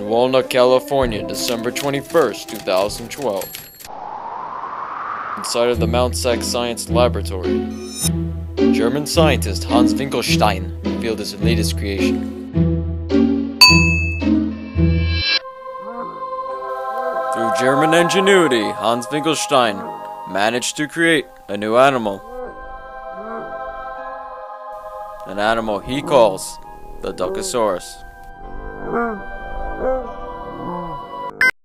in Walnut, California, December 21st, 2012. Inside of the Mount Sack Science Laboratory, German scientist Hans Winkelstein revealed his latest creation. Through German ingenuity, Hans Winkelstein managed to create a new animal. An animal he calls the Duckasaurus.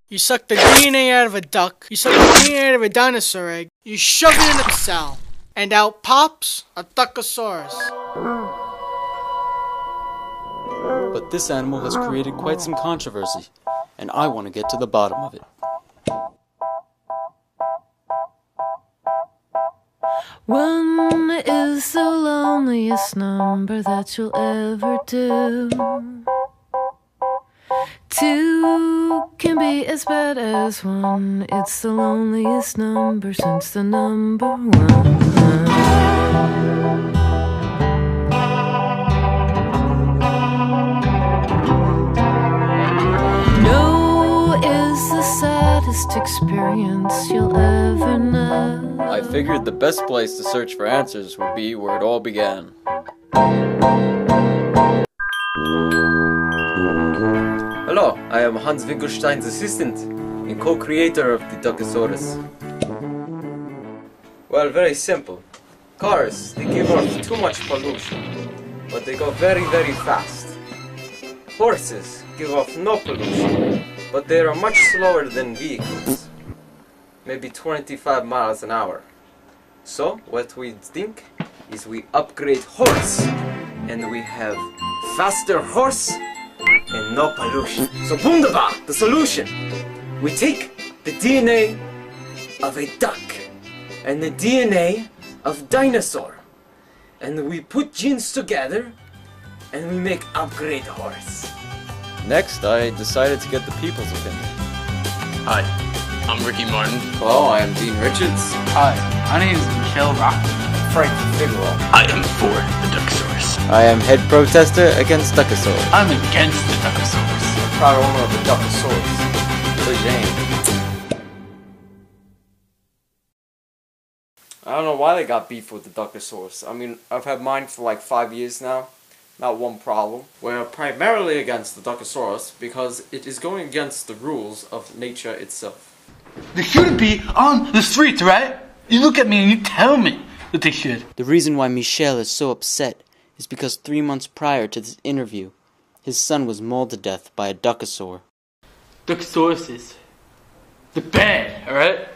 You suck the DNA out of a duck, you suck the DNA out of a dinosaur egg, you shove it in a cell, and out pops a Duckasaurus. But this animal has created quite some controversy, and I want to get to the bottom of it. One is the loneliest number that you'll ever do. Two can be as bad as one. It's the loneliest number since the number one. No is the saddest experience you'll ever know. I figured the best place to search for answers would be where it all began. Hello, I am Hans Winkelstein's assistant and co-creator of the Duckasaurus. Well, very simple. Cars, they give off too much pollution, but they go very, very fast. Horses give off no pollution, but they are much slower than vehicles. Maybe 25 miles an hour. So, what we think is we upgrade horse, and we have faster horse and no pollution. So, wunderbar, the solution. We take the DNA of a duck and the DNA of dinosaur, and we put genes together, and we make upgrade horse. Next, I decided to get the people's opinion. Hi, I'm Ricky Martin. Hello, I am Dean Richards. Hi, my name is Michelle Rock. Frank Figueroa. I am for the Duckasaurus. I am head protester against Duckasaurus. I'm against the Duckasaurus. Proud owner of the Duckasaurus. Good name. I don't know why they got beef with the Duckasaurus. I mean, I've had mine for like 5 years now. Not one problem. We're primarily against the Duckasaurus because it is going against the rules of nature itself. They shouldn't be on the streets, right? You look at me and you tell me that they should. The reason why Michel is so upset is because 3 months prior to this interview, his son was mauled to death by a Duckasaur. Duckasauruses. They're bad, alright?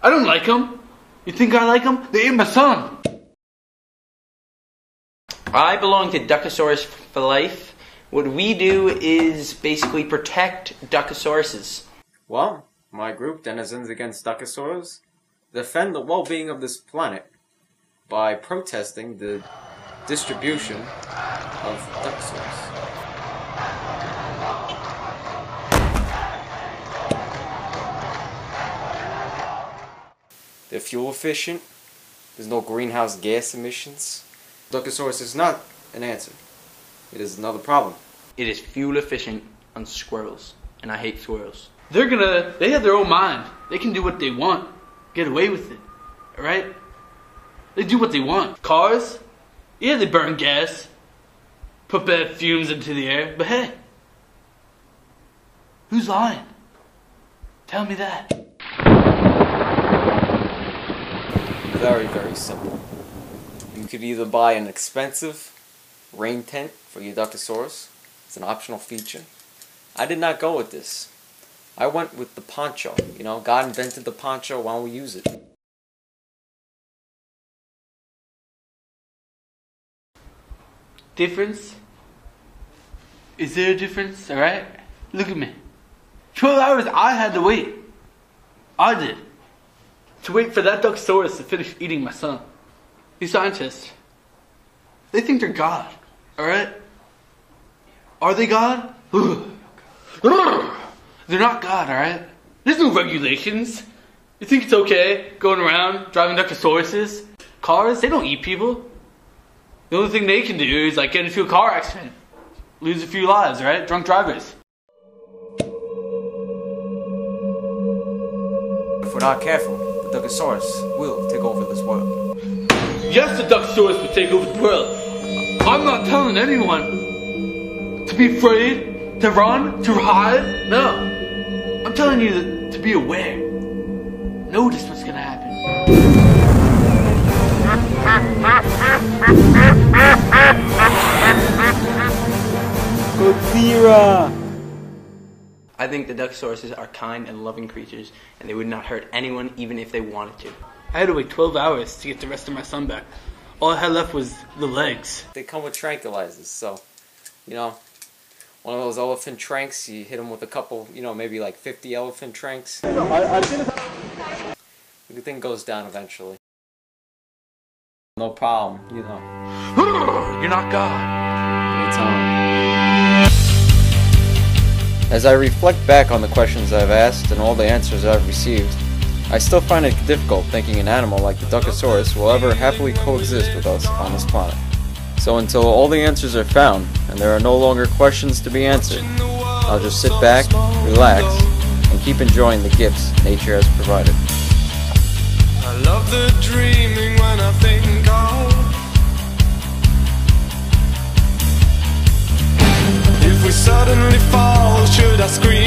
I don't like them. You think I like them? They ate my son. I belong to Duckasaurus for life. What we do is basically protect Duckasauruses. Well, my group, Denizens Against Duckasaurus, defend the well-being of this planet by protesting the distribution of Duckasaurus. They're fuel efficient, there's no greenhouse gas emissions. Duckasaurus is not an answer. It is another problem. It is fuel efficient on squirrels, and I hate squirrels. They have their own mind. They can do what they want. Get away with it. Alright? They do what they want. Cars? Yeah, they burn gas. Put bad fumes into the air. But hey, who's lying? Tell me that. Very, very simple. You could either buy an expensive rain tent for your Duckasaurus. It's an optional feature. I did not go with this. I went with the poncho. You know, God invented the poncho, why don't we use it? Difference? Is there a difference? Alright? Look at me. 12 hours I had to wait. I did. To wait for that Duckasaurus to finish eating my son. These scientists, they think they're God. Alright? Are they God? They're not God, alright? There's no regulations. You think it's okay going around driving Duckasauruses? Cars, they don't eat people. The only thing they can do is like get into a car accident. Lose a few lives, right? Drunk drivers. If we're not careful, the Duckasaurus will take over this world. Yes, the Duckasaurus will take over the world. I'm not telling anyone to be afraid, to run, to hide. No. I'm telling you to be aware. Notice what's gonna happen. Godzilla! I think the Duckasauruses are kind and loving creatures, and they would not hurt anyone even if they wanted to. I had to wait 12 hours to get the rest of my son back. All I had left was the legs. They come with tranquilizers, so, you know, one of those elephant tranks, you hit them with a couple, you know, maybe like 50 elephant tranks. The thing goes down eventually. No problem, you know. You're not God. Anytime. As I reflect back on the questions I've asked and all the answers I've received, I still find it difficult thinking an animal like the Duckasaurus will ever happily coexist with us on this planet. So until all the answers are found, and there are no longer questions to be answered, I'll just sit back, relax, and keep enjoying the gifts nature has provided. I love the dreaming when I think of if we suddenly fall, should I scream?